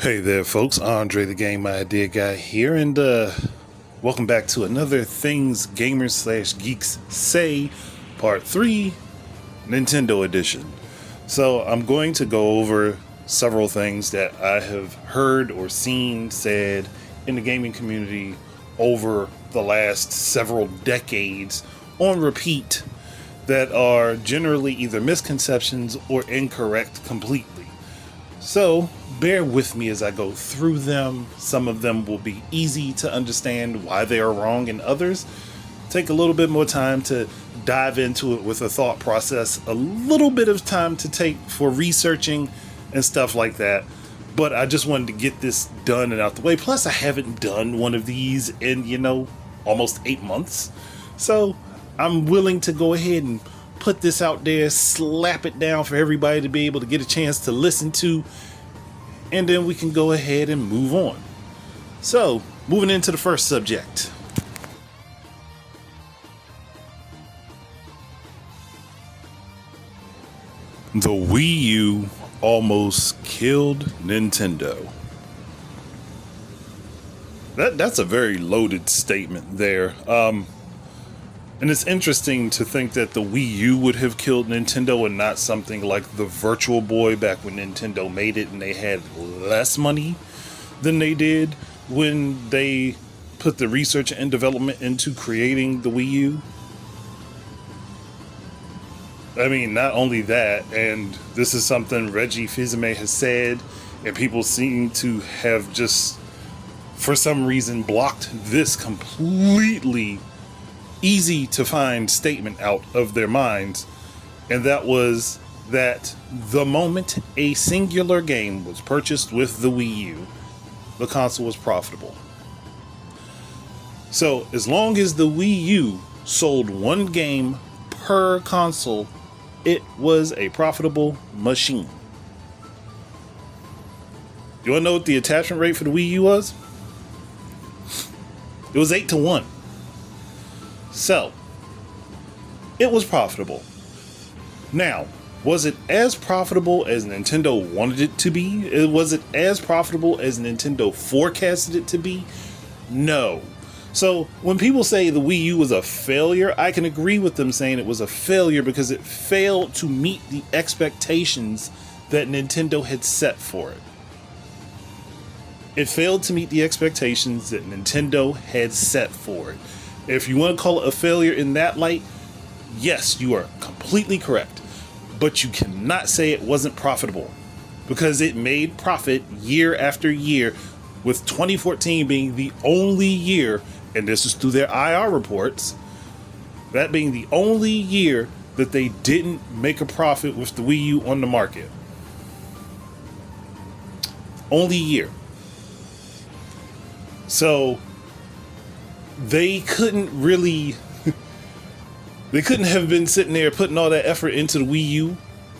Hey there, folks. Andre, the Game Idea Guy here, and welcome back to another Things Gamers / Geeks Say Part 3 Nintendo Edition. So, I'm going to go over several things that I have heard or seen said in the gaming community over the last several decades on repeat that are generally either misconceptions or incorrect completely. So, bear with me as I go through them. Some of them will be easy to understand why they are wrong, and others take a little bit more time to dive into it with a thought process, a little bit of time to take for researching and stuff like that. But I just wanted to get this done and out the way. Plus, I haven't done one of these in, almost 8 months. So, I'm willing to go ahead and put this out there, slap it down for everybody to be able to get a chance to listen to, and then we can go ahead and move on. So, moving into the first subject. The Wii U almost killed Nintendo. That's a very loaded statement there. And it's interesting to think that the Wii U would have killed Nintendo and not something like the Virtual Boy back when Nintendo made it and they had less money than they did when they put the research and development into creating the Wii U. I mean, not only that, and this is something Reggie Fils-Aimé has said, and people seem to have just, for some reason, blocked this completely easy to find statement out of their minds, and that was that the moment a singular game was purchased with the Wii U, the console was profitable. So as long as the Wii U sold one game per console, it was a profitable machine. You want to know what the attachment rate for the Wii U was? It was 8-1. So, it was profitable. Now, was it as profitable as Nintendo wanted it to be? Was it as profitable as Nintendo forecasted it to be? No. So, when people say the Wii U was a failure, I can agree with them saying it was a failure because it failed to meet the expectations that Nintendo had set for it. It failed to meet the expectations that Nintendo had set for it. If you want to call it a failure in that light, yes, you are completely correct. But you cannot say it wasn't profitable because it made profit year after year, with 2014 being the only year, and this is through their IR reports, that being the only year that they didn't make a profit with the Wii U on the market. Only year. So they couldn't have been sitting there putting all that effort into the Wii U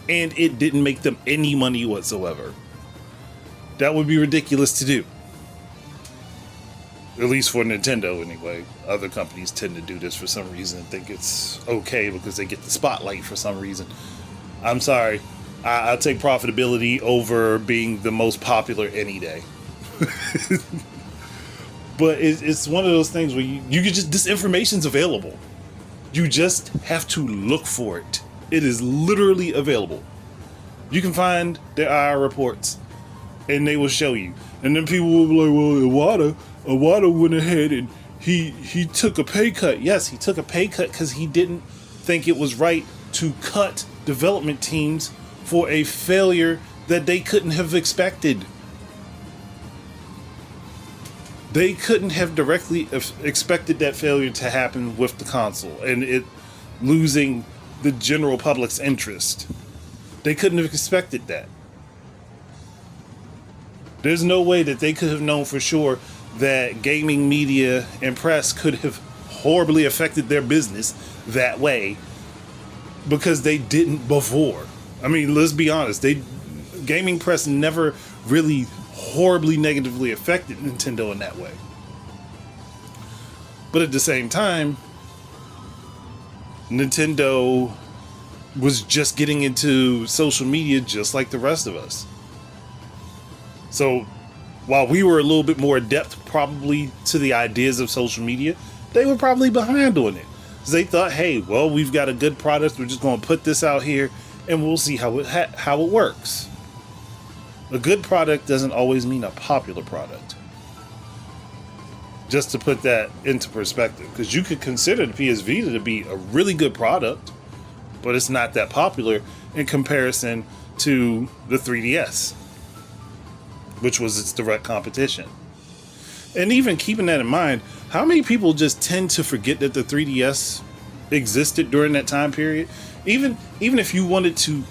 and it didn't make them any money whatsoever. That would be ridiculous to do. At least for Nintendo anyway. Other companies tend to do this for some reason and think it's okay because they get the spotlight for some reason. I'm sorry. I take profitability over being the most popular any day. But it's one of those things where you can just, this information's available. You just have to look for it. It is literally available. You can find their IR reports and they will show you. And then people will be like, well, Iwata went ahead and he took a pay cut. Yes, he took a pay cut because he didn't think it was right to cut development teams for a failure that they couldn't have expected. They couldn't have directly expected that failure to happen with the console and it losing the general public's interest. They couldn't have expected that. There's no way that they could have known for sure that gaming media and press could have horribly affected their business that way because they didn't before. I mean, let's be honest. Gaming press never really horribly negatively affected Nintendo in that way. But at the same time, Nintendo was just getting into social media just like the rest of us. So While we were a little bit more adept probably to the ideas of social media, they were probably behind on it. Because they thought, hey, well, we've got a good product, we're just going to put this out here and we'll see how it works. A good product doesn't always mean a popular product. Just to put that into perspective, because you could consider the PS Vita to be a really good product, but it's not that popular in comparison to the 3DS, which was its direct competition. And even keeping that in mind, how many people just tend to forget that the 3DS existed during that time period? Even if you wanted to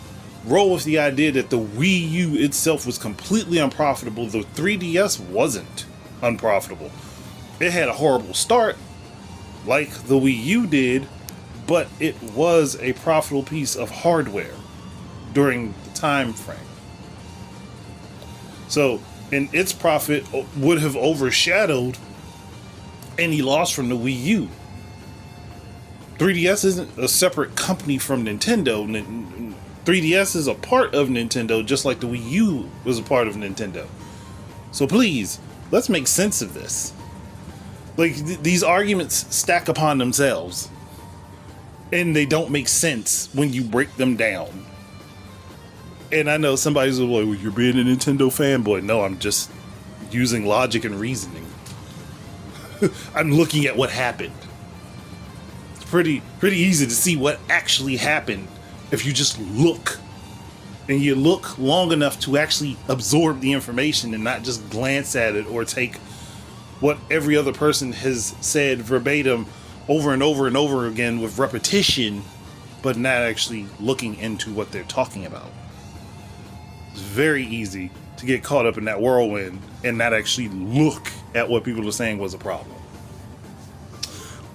roll with the idea that the Wii U itself was completely unprofitable, the 3DS wasn't unprofitable. It had a horrible start, like the Wii U did, but it was a profitable piece of hardware during the time frame. So, and its profit would have overshadowed any loss from the Wii U. 3DS isn't a separate company from Nintendo. 3DS is a part of Nintendo, just like the Wii U was a part of Nintendo. So please, let's make sense of this. Like, these arguments stack upon themselves, and they don't make sense when you break them down. And I know somebody's like, well, you're being a Nintendo fanboy. No, I'm just using logic and reasoning. I'm looking at what happened. It's pretty easy to see what actually happened if you just look. And you look long enough to actually absorb the information and not just glance at it or take what every other person has said verbatim over and over and over again with repetition, but not actually looking into what they're talking about. It's very easy to get caught up in that whirlwind and not actually look at what people are saying was a problem.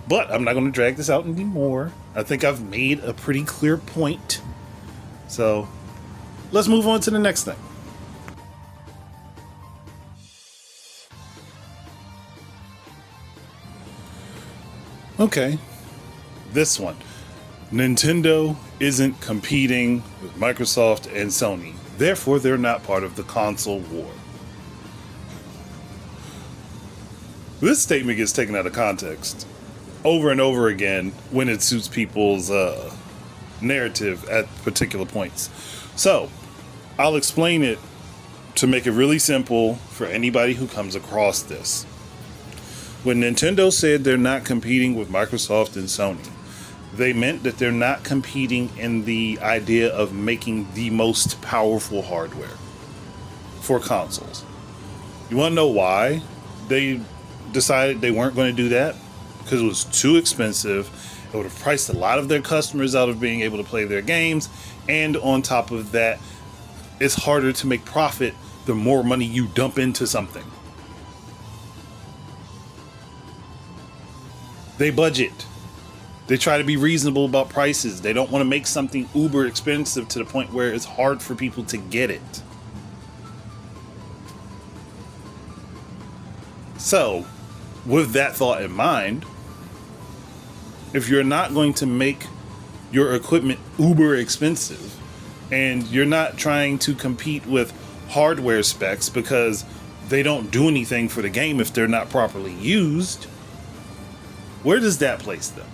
But I'm not going to drag this out anymore. I think I've made a pretty clear point. So let's move on to the next thing. Okay, this one. Nintendo isn't competing with Microsoft and Sony. Therefore, they're not part of the console war. This statement gets taken out of context over and over again when it suits people's narrative at particular points. So, I'll explain it to make it really simple for anybody who comes across this. When Nintendo said they're not competing with Microsoft and Sony, they meant that they're not competing in the idea of making the most powerful hardware for consoles. You want to know why they decided they weren't going to do that? Because it was too expensive. It would have priced a lot of their customers out of being able to play their games. And on top of that, it's harder to make profit the more money you dump into something. They budget. They try to be reasonable about prices. They don't want to make something uber expensive to the point where it's hard for people to get it. So, with that thought in mind, if you're not going to make your equipment uber expensive and you're not trying to compete with hardware specs because they don't do anything for the game if they're not properly used, where does that place them?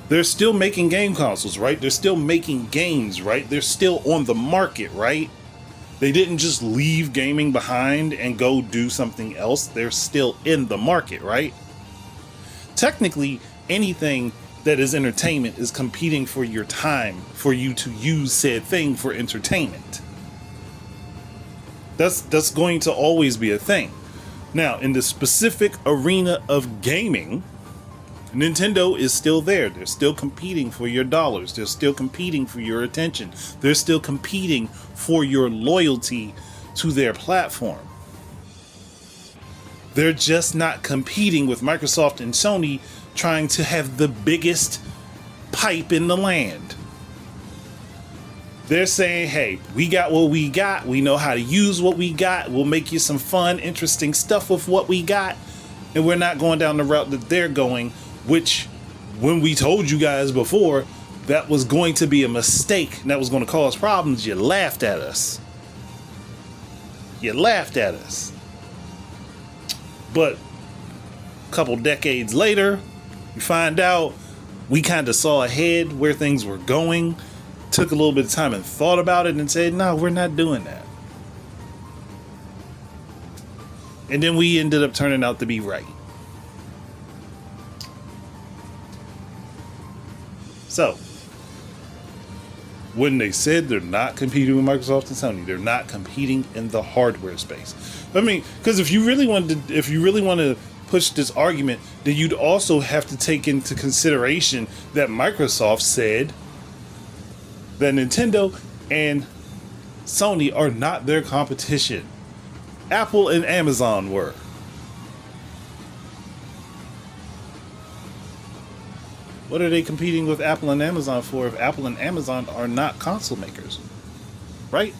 They're still making game consoles, right? They're still making games, right? They're still on the market, right? They didn't just leave gaming behind and go do something else. They're still in the market, right? Technically, anything that is entertainment is competing for your time, for you to use said thing for entertainment. That's going to always be a thing. Now, in the specific arena of gaming, Nintendo is still there. They're still competing for your dollars. They're still competing for your attention. They're still competing for your loyalty to their platform. They're just not competing with Microsoft and Sony trying to have the biggest pipe in the land. They're saying, hey, we got what we got. We know how to use what we got. We'll make you some fun, interesting stuff with what we got. And we're not going down the route that they're going, which, when we told you guys before, that was going to be a mistake and that was going to cause problems, you laughed at us. You laughed at us. But a couple decades later, you find out we kind of saw ahead where things were going, took a little bit of time and thought about it and said, no, we're not doing that. And then we ended up turning out to be right. So, when they said they're not competing with Microsoft and Sony, they're not competing in the hardware space. I mean, because if you really want to push this argument, then you'd also have to take into consideration that Microsoft said that Nintendo and Sony are not their competition. Apple and Amazon were. What are they competing with Apple and Amazon for if Apple and Amazon are not console makers? Right?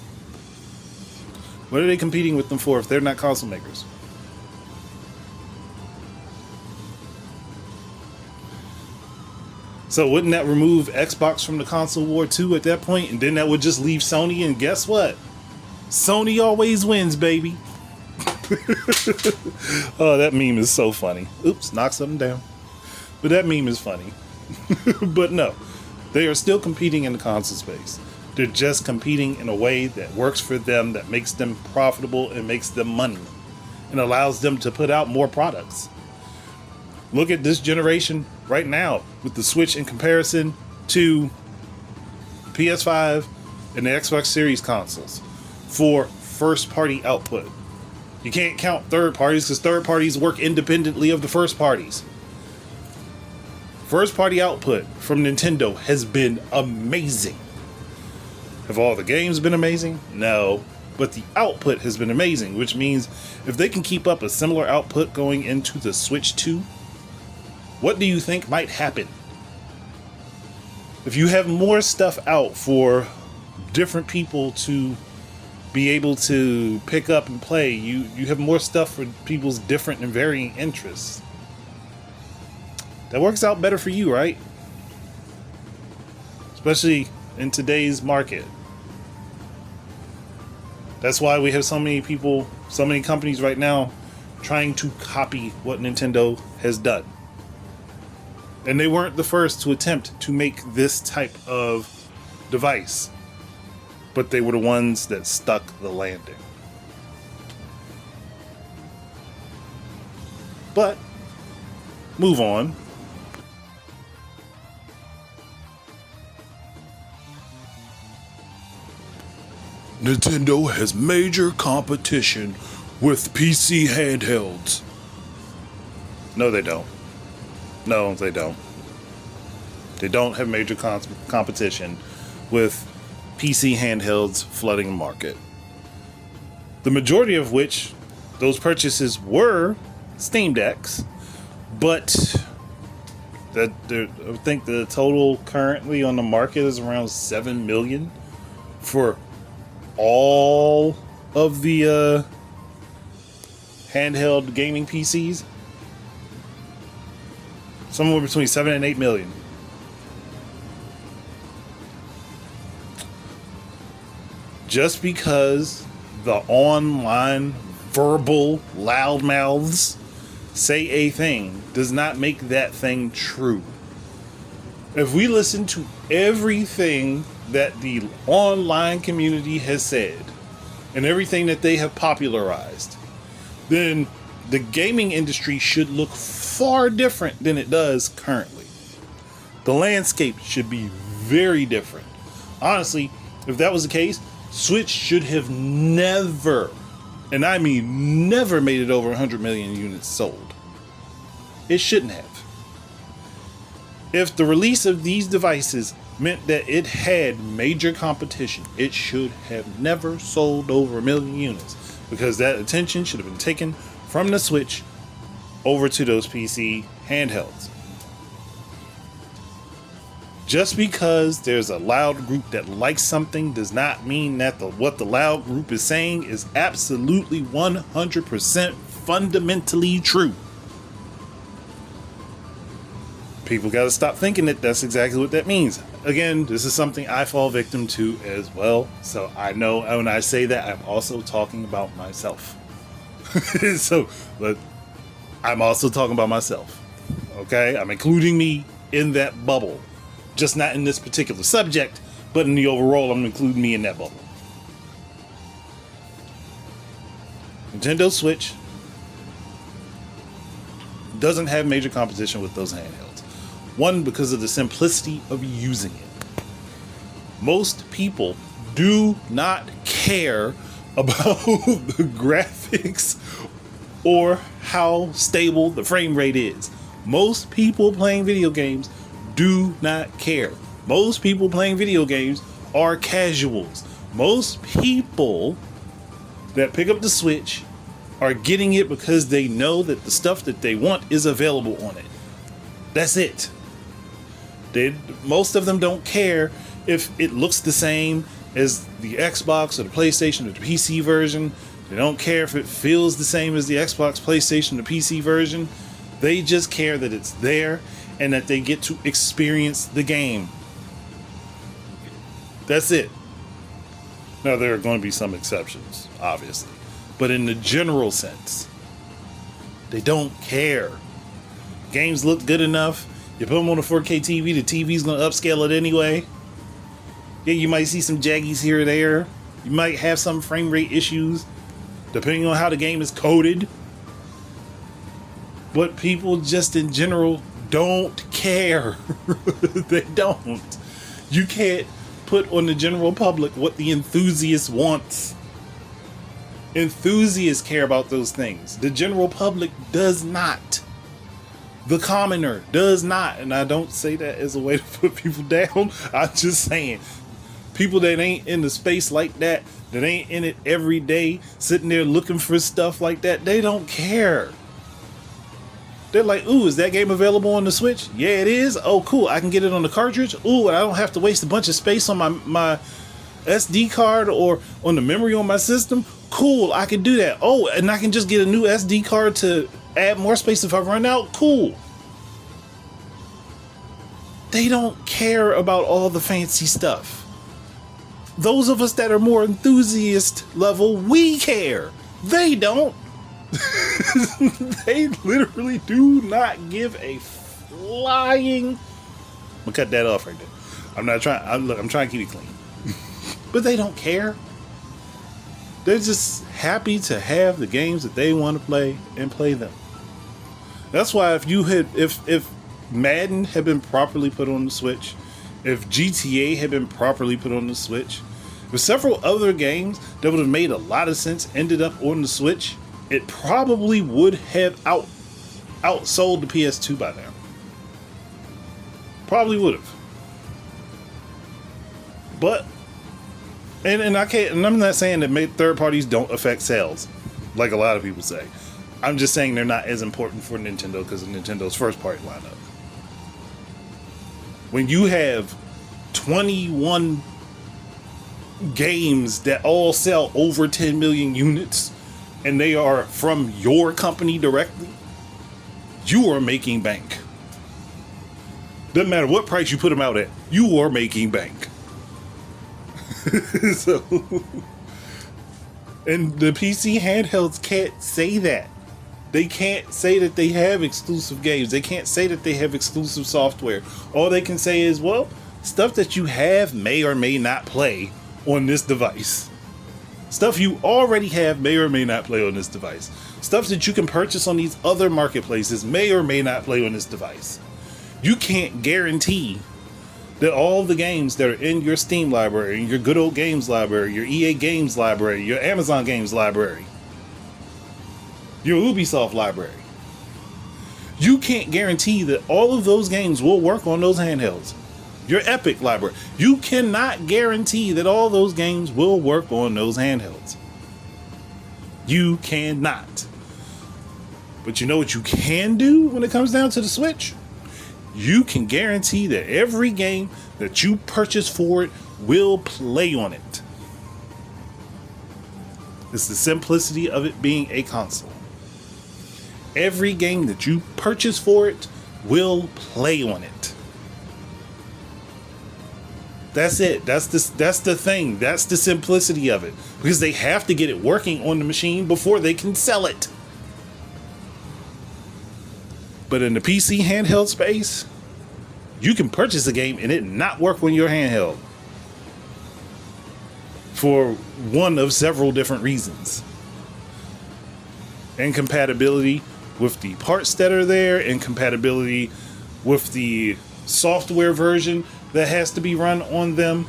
What are they competing with them for if they're not console makers? So wouldn't that remove Xbox from the console war too at that point? And then that would just leave Sony, and guess what? Sony always wins, baby. Oh, that meme is so funny. Oops, knock something down. But that meme is funny. But no, they are still competing in the console space. They're just competing in a way that works for them, that makes them profitable and makes them money and allows them to put out more products. Look at this generation right now with the Switch in comparison to PS5 and the Xbox Series consoles for first party output. You can't count third parties because third parties work independently of the first parties. First party output from Nintendo has been amazing. Have all the games been amazing? No. But the output has been amazing, which means if they can keep up a similar output going into the Switch 2, what do you think might happen? If you have more stuff out for different people to be able to pick up and play, you have more stuff for people's different and varying interests. That works out better for you, right? Especially in today's market. That's why we have so many people, so many companies right now trying to copy what Nintendo has done. And they weren't the first to attempt to make this type of device, but they were the ones that stuck the landing. But, move on. Nintendo has major competition with PC handhelds. No, they don't. No, they don't. They don't have major competition with PC handhelds flooding the market. The majority of which, those purchases were Steam Decks, but I think the total currently on the market is around 7 million for all of the handheld gaming PCs. Somewhere between 7 and 8 million. Just because the online verbal loudmouths say a thing does not make that thing true. If we listen to everything that the online community has said and everything that they have popularized, then the gaming industry should look far different than it does currently. The landscape should be very different. Honestly, if that was the case, Switch should have never, and I mean never, made it over 100 million units sold. It shouldn't have. If the release of these devices meant that it had major competition, it should have never sold over 1 million units, because that attention should have been taken from the Switch over to those PC handhelds. Just because there's a loud group that likes something does not mean that what the loud group is saying is absolutely 100% fundamentally true. People got to stop thinking that that's exactly what that means. Again, this is something I fall victim to as well. So I know when I say that, I'm also talking about myself. But I'm also talking about myself. Okay? I'm including me in that bubble. Just not in this particular subject, but in the overall, I'm including me in that bubble. Nintendo Switch doesn't have major competition with those handhelds. One, because of the simplicity of using it. Most people do not care about the graphics or how stable the frame rate is. Most people playing video games do not care. Most people playing video games are casuals. Most people that pick up the Switch are getting it because they know that the stuff that they want is available on it. That's it. Most of them don't care if it looks the same as the Xbox or the PlayStation or the PC version. They don't care if it feels the same as the Xbox, PlayStation, or PC version. They just care that it's there and that they get to experience the game. That's it. Now, there are going to be some exceptions, obviously. But in the general sense, they don't care. Games look good enough. You put them on a 4K TV, the TV's going to upscale it anyway. Yeah, you might see some jaggies here or there. You might have some frame rate issues, depending on how the game is coded. But people just in general don't care. They don't. You can't put on the general public what the enthusiast wants. Enthusiasts care about those things. The general public does not. The commoner does not. And I don't say that as a way to put people down. I'm just saying, people that ain't in the space like that ain't in it every day, sitting there looking for stuff like that, they don't care. They're like, ooh, is that game available on the Switch? Yeah, it is. Oh, cool. I can get it on the cartridge. Ooh, and I don't have to waste a bunch of space on my SD card or on the memory on my system. Cool, I can do that. Oh, and I can just get a new SD card to add more space if I run out. Cool. They don't care about all the fancy stuff. Those of us that are more enthusiast level, we care. They don't. They literally do not give a flying. I'm gonna cut that off right there. I'm trying to keep it clean. But they don't care. They're just happy to have the games that they want to play and play them. That's why if Madden had been properly put on the Switch, if GTA had been properly put on the Switch, if several other games that would have made a lot of sense ended up on the Switch, it probably would have outsold the PS2 by now. Probably would have. But and I'm not saying that third parties don't affect sales, like a lot of people say. I'm just saying they're not as important for Nintendo because of Nintendo's first party lineup. When you have 21 games that all sell over 10 million units and they are from your company directly, you are making bank. Doesn't matter what price you put them out at, you are making bank. So, and the PC handhelds can't say that. They can't say that they have exclusive games. They can't say that they have exclusive software. All they can say is, well, stuff that you have may or may not play on this device. Stuff you already have may or may not play on this device. Stuff that you can purchase on these other marketplaces may or may not play on this device. You can't guarantee that all the games that are in your Steam library, your Good Old Games library, your EA Games library, your Amazon Games library, your Ubisoft library, you can't guarantee that all of those games will work on those handhelds. Your Epic library, you cannot guarantee that all those games will work on those handhelds. You cannot. But you know what you can do when it comes down to the Switch? You can guarantee that every game that you purchase for it will play on it. It's the simplicity of it being a console. Every game that you purchase for it will play on it. That's it. That's the thing. That's the simplicity of it. Because they have to get it working on the machine before they can sell it. But in the PC handheld space, you can purchase a game and it not work on your handheld. For one of several different reasons. Incompatibility with the parts that are there, incompatibility with the software version that has to be run on them.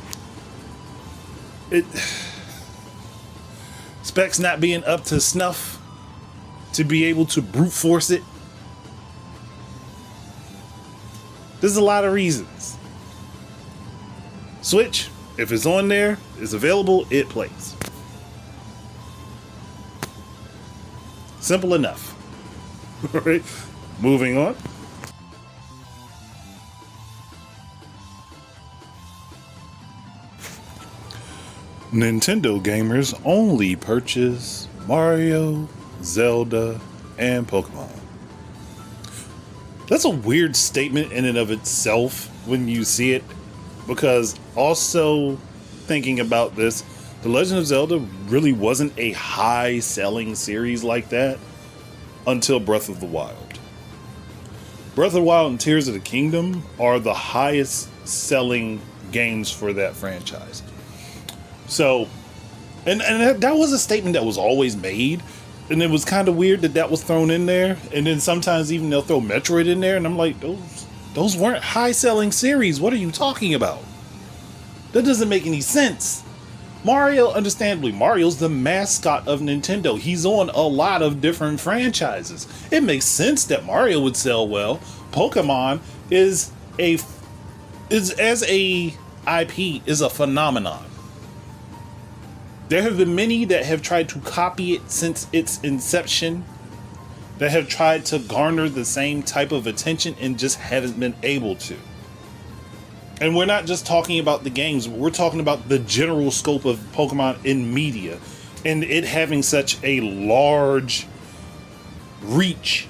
Specs not being up to snuff to be able to brute force it. There's a lot of reasons. Switch, if it's on there, it's available, it plays. Simple enough. All right, moving on. Nintendo gamers only purchase Mario, Zelda, and Pokemon. That's a weird statement in and of itself when you see it, because also thinking about this, The Legend of Zelda really wasn't a high-selling series like that until Breath of the Wild. Breath of the Wild and Tears of the Kingdom are the highest-selling games for that franchise. So, and that was a statement that was always made, and it was kind of weird that was thrown in there. And then sometimes even they'll throw Metroid in there, and I'm like, those weren't high-selling series. What are you talking about? That doesn't make any sense. Mario, understandably, Mario's the mascot of Nintendo. He's on a lot of different franchises. It makes sense that Mario would sell well. Pokemon is as a IP is a phenomenon. There have been many that have tried to copy it since its inception, that have tried to garner the same type of attention and just haven't been able to. And we're not just talking about the games, but we're talking about the general scope of Pokemon in media and it having such a large reach.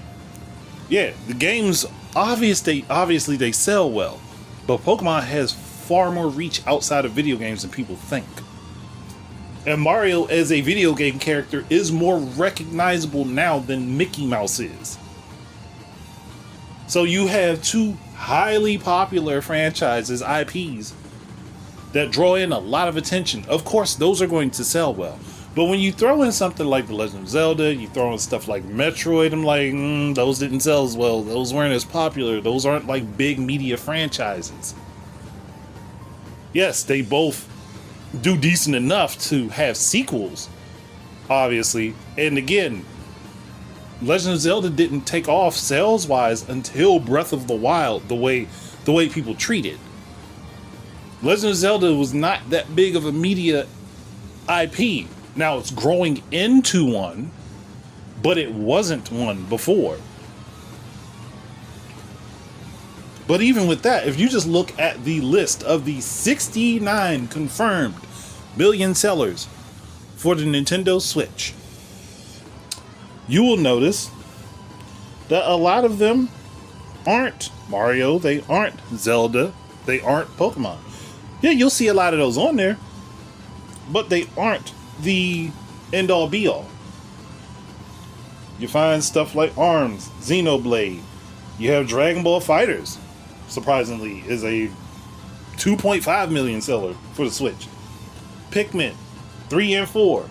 Yeah, the games obviously they sell well, but Pokemon has far more reach outside of video games than people think. And Mario as a video game character is more recognizable now than Mickey Mouse is. So you have two highly popular franchises, IPs, that draw in a lot of attention. Of course, those are going to sell well. But when you throw in something like The Legend of Zelda, you throw in stuff like Metroid, I'm like, those didn't sell as well. Those weren't as popular. Those aren't like big media franchises. Yes, they both do decent enough to have sequels, obviously. And again, Legend of Zelda didn't take off sales-wise until Breath of the Wild, the way people treat it. Legend of Zelda was not that big of a media IP. Now it's growing into one, but it wasn't one before. But even with that, if you just look at the list of the 69 confirmed million sellers for the Nintendo Switch, you will notice that a lot of them aren't Mario, they aren't Zelda, they aren't Pokemon. Yeah, you'll see a lot of those on there, but they aren't the end-all be-all. You find stuff like ARMS, Xenoblade, you have Dragon Ball FighterZ, surprisingly, is a 2.5 million seller for the Switch. Pikmin 3 and 4.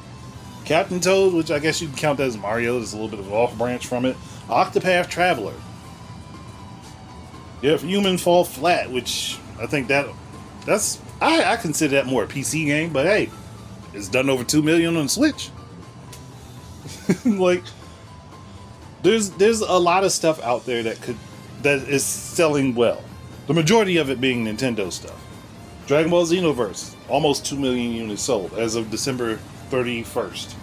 Captain Toad, which I guess you can count as Mario, is a little bit of an off branch from it. Octopath Traveler. You have Human Fall Flat, which I think that's I consider that more a PC game, but hey, it's done over 2 million on the Switch. Like, there's a lot of stuff out there that is selling well. The majority of it being Nintendo stuff. Dragon Ball Xenoverse, almost 2 million units sold as of December 31st.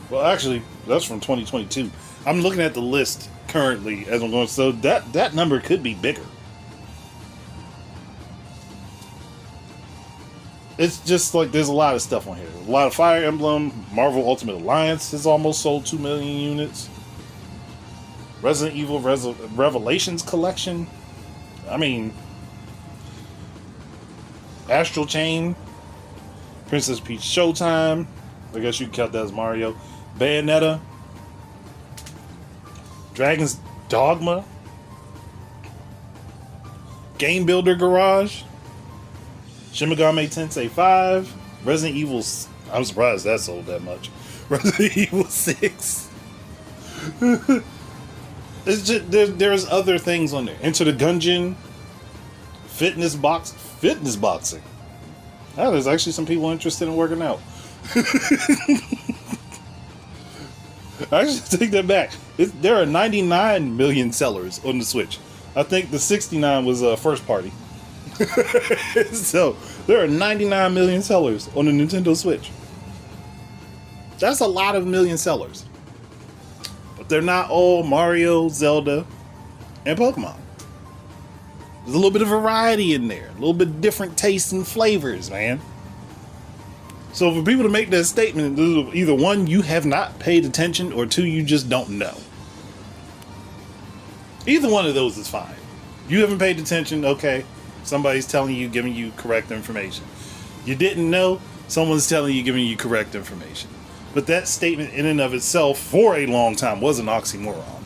Well, actually, that's from 2022. I'm looking at the list currently as I'm going, so that number could be bigger. It's just like there's a lot of stuff on here. A lot of Fire Emblem, Marvel Ultimate Alliance has almost sold 2 million units. Resident Evil Revelations Collection. I mean, Astral Chain, Princess Peach Showtime. I guess you can count that as Mario. Bayonetta, Dragon's Dogma, Game Builder Garage, Shin Megami Tensei 5, Resident Evil. I'm surprised that sold that much. Resident Evil 6. It's just there's other things on there. Enter the Gungeon, fitness boxing. Oh, there's actually some people interested in working out. I actually take that back. There are 99 million sellers on the Switch. I think the 69 was first party. So there are 99 million sellers on the Nintendo Switch. That's a lot of million sellers. But they're not all Mario, Zelda, and Pokemon. There's a little bit of variety in there. A little bit different tastes and flavors, man. So for people to make that statement, either one, you have not paid attention, or two, you just don't know. Either one of those is fine. You haven't paid attention, okay. Somebody's telling you, giving you correct information. You didn't know, someone's telling you, giving you correct information. But that statement in and of itself, for a long time, was an oxymoron.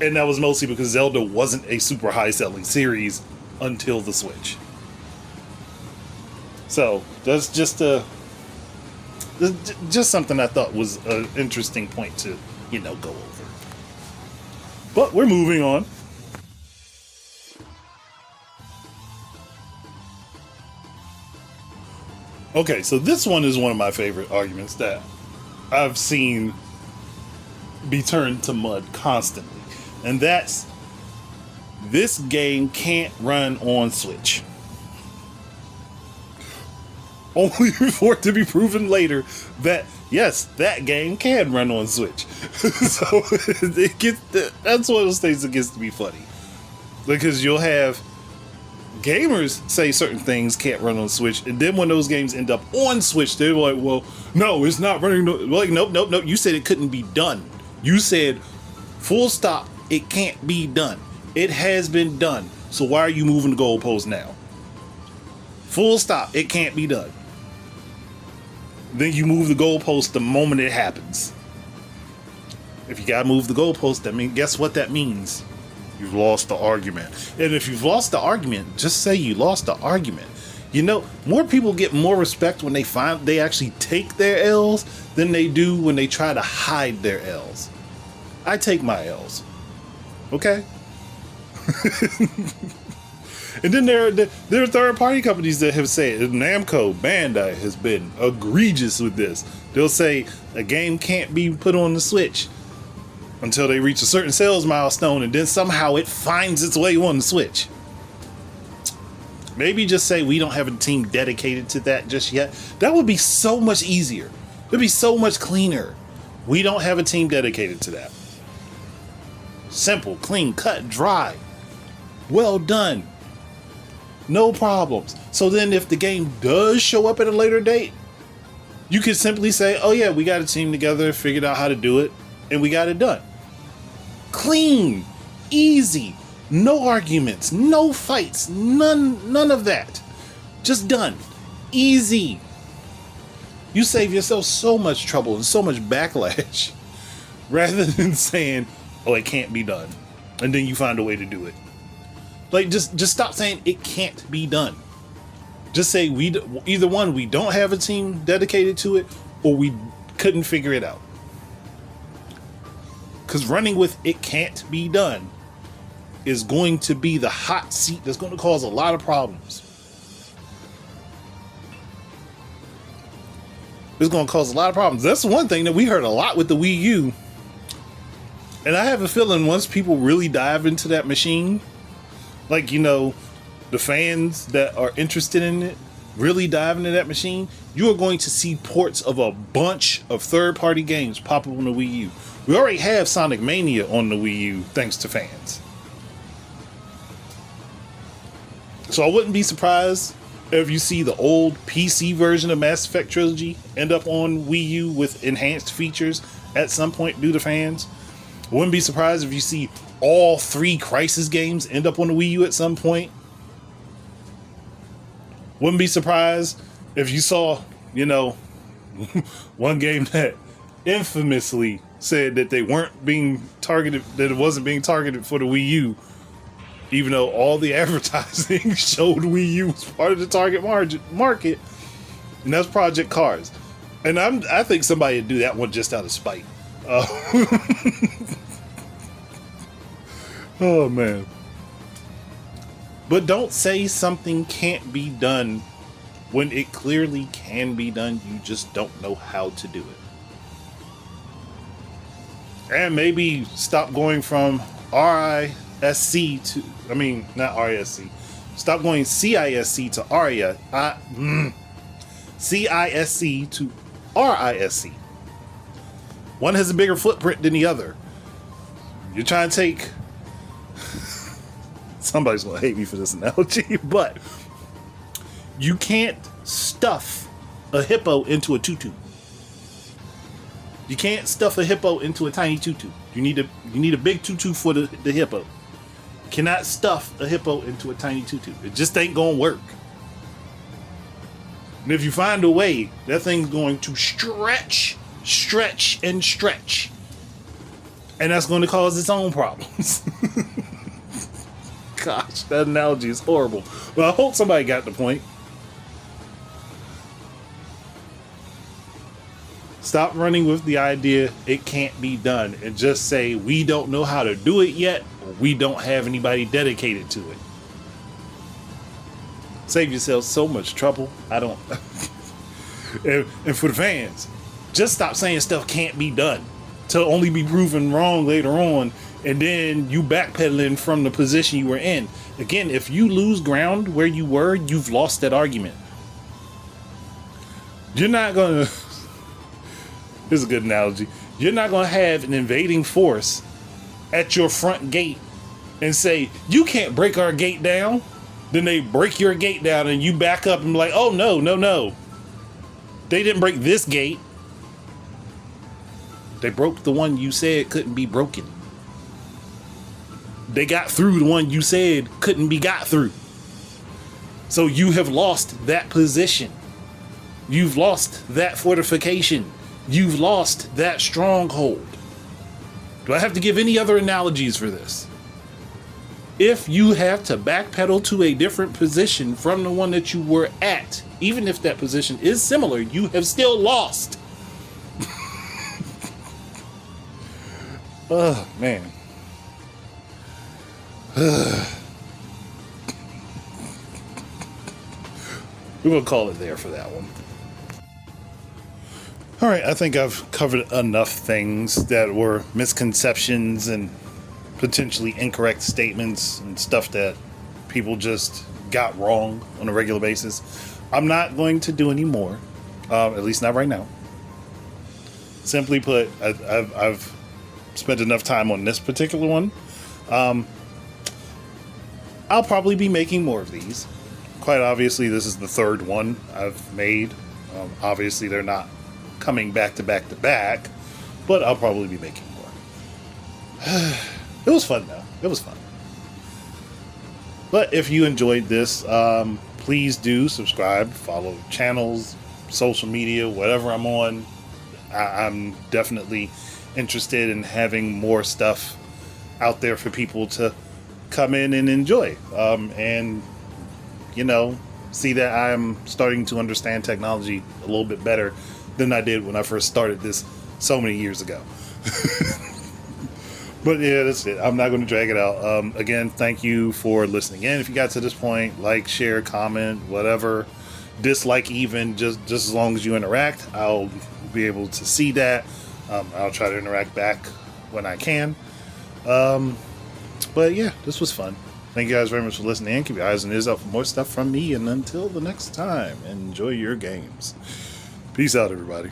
And that was mostly because Zelda wasn't a super high-selling series until the Switch. So, that's just something I thought was an interesting point to, go over. But we're moving on. Okay, so this one is one of my favorite arguments that I've seen be turned to mud constantly. And that's, this game can't run on Switch. Only for it to be proven later that, yes, that game can run on Switch. So, that's one of those things that gets to be funny. Because you'll have gamers say certain things can't run on Switch, and then when those games end up on Switch, they're like, well, no, it's not running. Like, nope. You said it couldn't be done. You said, full stop, it can't be done. It has been done. So why are you moving the goalpost now? Full stop, it can't be done. Then you move the goalpost the moment it happens. If you gotta move the goalpost, guess what that means? You've lost the argument. And if you've lost the argument, just say you lost the argument. More people get more respect when they actually take their L's than they do when they try to hide their L's. I take my L's. Okay? And then there are third-party companies that have said, Namco, Bandai has been egregious with this. They'll say a game can't be put on the Switch until they reach a certain sales milestone, and then somehow it finds its way on the Switch. Maybe just say we don't have a team dedicated to that just yet. That would be so much easier. It'd be so much cleaner. We don't have a team dedicated to that. Simple, clean, cut, dry. Well done. No problems. So then if the game does show up at a later date, you could simply say, oh yeah, we got a team together, figured out how to do it, and we got it done. Clean, easy, no arguments, no fights, none of that. Just done. Easy. You save yourself so much trouble and so much backlash rather than saying, oh, it can't be done, and then you find a way to do it. Like, just stop saying it can't be done. Just say either one, we don't have a team dedicated to it, or we couldn't figure it out. Because running with it can't be done is going to be the hot seat that's going to cause a lot of problems. It's going to cause a lot of problems. That's one thing that we heard a lot with the Wii U. And I have a feeling once people really dive into that machine, like, the fans that are interested in it really dive into that machine, you are going to see ports of a bunch of third-party games pop up on the Wii U. We already have Sonic Mania on the Wii U thanks to fans. So I wouldn't be surprised if you see the old PC version of Mass Effect Trilogy end up on Wii U with enhanced features at some point due to fans. I wouldn't be surprised if you see all 3 Crysis games end up on the Wii U at some point. Wouldn't be surprised if you saw, you know, one game that infamously said that they weren't being targeted, that it wasn't being targeted for the Wii U, even though all the advertising showed Wii U was part of the target market, and that's Project Cars. And I think somebody would do that one just out of spite. Oh man. But don't say something can't be done when it clearly can be done. You just don't know how to do it. And maybe stop going from RISC to, I mean, not RISC. Stop going CISC to CISC to RISC. One has a bigger footprint than the other. You're trying to take... Somebody's gonna hate me for this analogy, but you can't stuff a hippo into a tutu. You can't stuff a hippo into a tiny tutu. You need a big tutu for the hippo. You cannot stuff a hippo into a tiny tutu. It just ain't gonna work. And if you find a way, that thing's going to stretch, and stretch. And that's going to cause its own problems. Gosh, that analogy is horrible. Well, I hope somebody got the point. Stop running with the idea it can't be done and just say we don't know how to do it yet, or we don't have anybody dedicated to it. Save yourself so much trouble. I don't. And for the fans, just stop saying stuff can't be done to only be proven wrong later on, and then you backpedaling from the position you were in. Again, if you lose ground where you were, you've lost that argument. You're not gonna... This is a good analogy. You're not gonna have an invading force at your front gate and say, you can't break our gate down. Then they break your gate down and you back up and be like, oh no. They didn't break this gate. They broke the one you said couldn't be broken. They got through the one you said couldn't be got through. So you have lost that position. You've lost that fortification. You've lost that stronghold. Do I have to give any other analogies for this? If you have to backpedal to a different position from the one that you were at, even if that position is similar, you have still lost. Oh, man. We're going to call it there for that one. All right, I think I've covered enough things that were misconceptions and potentially incorrect statements and stuff that people just got wrong on a regular basis. I'm not going to do any more, at least not right now. Simply put, I've spent enough time on this particular one. I'll probably be making more of these. Quite obviously, this is the 3rd one I've made. Obviously, they're not coming back to back to back, but I'll probably be making more. It was fun though. It was fun. But if you enjoyed this, please do subscribe, follow channels, social media, whatever I'm on. I'm definitely interested in having more stuff out there for people to come in and enjoy. And, you know, see that I'm starting to understand technology a little bit better than I did when I first started this so many years ago. But yeah, that's it. I'm not going to drag it out. Again, thank you for listening in. If you got to this point, like, share, comment, whatever, dislike even, just as long as you interact, I'll be able to see that. I'll try to interact back when I can. But yeah, this was fun. Thank you guys very much for listening in. Keep your eyes and ears out for more stuff from me. And until the next time, enjoy your games. Peace out, everybody.